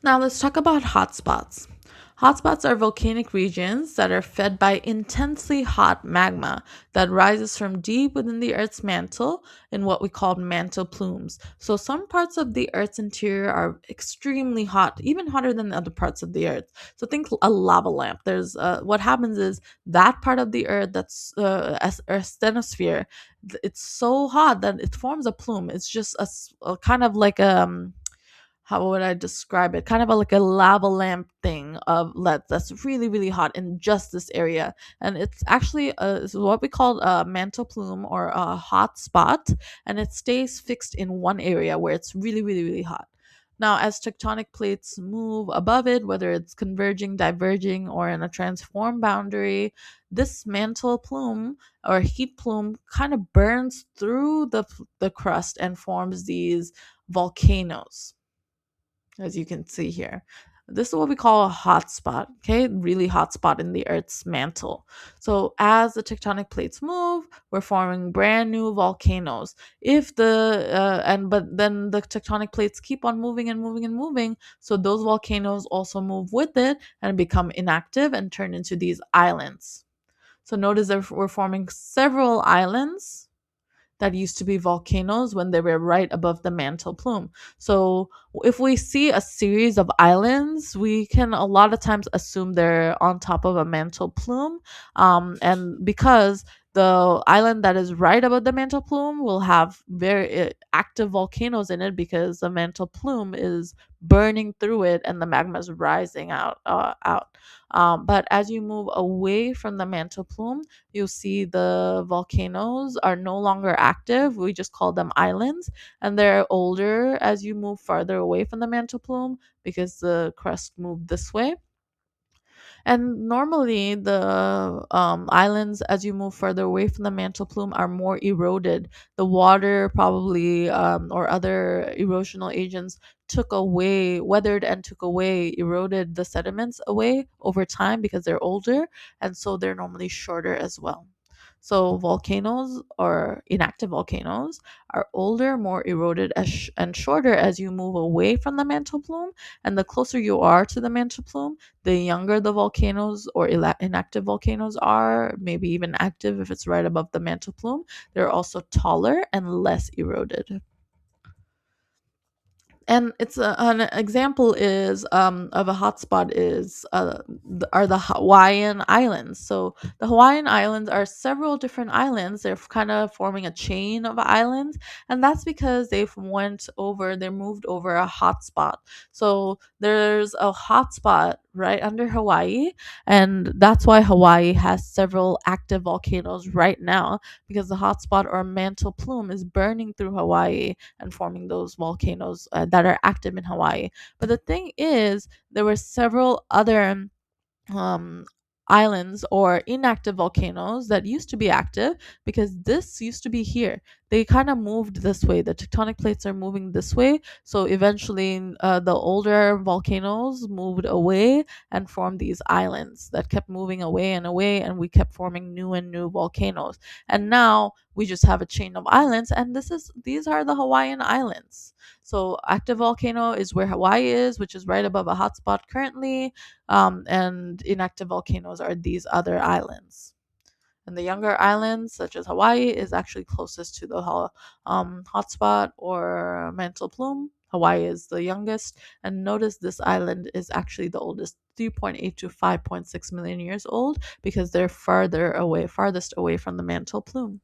Now let's talk about hotspots. Hotspots are volcanic regions that are fed by intensely hot magma that rises from deep within the Earth's mantle in what we call mantle plumes. So some parts of the Earth's interior are extremely hot, even hotter than the other parts of the Earth. So think a lava lamp. There's what happens is that part of the Earth that's as a stenosphere, it's so hot that it forms a plume. It's just a kind of like how would I describe it? Kind of like a lava lamp thing of lead that's really, really hot in just this area. And it's actually it's what we call a mantle plume or a hot spot. And it stays fixed in one area where it's really, really, really hot. Now, as tectonic plates move above it, whether it's converging, diverging, or in a transform boundary, this mantle plume or heat plume kind of burns through the crust and forms these volcanoes, as you can see here. This is what we call a hot spot, okay? Really hot spot in the Earth's mantle. So as the tectonic plates move, we're forming brand new volcanoes. If the and but then the tectonic plates keep on moving and moving and moving, so those volcanoes also move with it and become inactive and turn into these islands. So notice that we're forming several islands that used to be volcanoes when they were right above the mantle plume. So if we see a series of islands, we can a lot of times assume they're on top of a mantle plume. And because the island that is right above the mantle plume will have very active volcanoes in it because the mantle plume is burning through it and the magma is rising out. But as you move away from the mantle plume, you'll see the volcanoes are no longer active. We just call them islands, and they're older as you move farther away from the mantle plume because the crust moved this way. And normally, the islands, as you move further away from the mantle plume, are more eroded. The water, probably, or other erosional agents, took away, weathered and took away, eroded the sediments away over time because they're older, and so they're normally shorter as well. So volcanoes or inactive volcanoes are older, more eroded, and shorter as you move away from the mantle plume. And the closer you are to the mantle plume, the younger the volcanoes or inactive volcanoes are, maybe even active if it's right above the mantle plume. They're also taller and less eroded. And it's an example is of a hotspot is are the Hawaiian Islands. So the Hawaiian Islands are several different islands. They're kind of forming a chain of islands, and that's because they moved over a hotspot. So there's a hotspot right under Hawaii, and that's why Hawaii has several active volcanoes right now, because the hotspot or mantle plume is burning through Hawaii and forming those volcanoes that are active in Hawaii. But the thing is, there were several other um, islands or inactive volcanoes that used to be active because this used to be here. They kind of moved this way. The tectonic plates are moving this way. So eventually, the older volcanoes moved away and formed these islands that kept moving away and away, and we kept forming new and new volcanoes. And now we just have a chain of islands, and these are the Hawaiian Islands. So active volcano is where Hawaii is, which is right above a hotspot currently, and inactive volcanoes are these other islands. And the younger islands, such as Hawaii, is actually closest to the hotspot or mantle plume. Hawaii is the youngest, and notice this island is actually the oldest, 3.8 to 5.6 million years old, because they're farthest away from the mantle plume.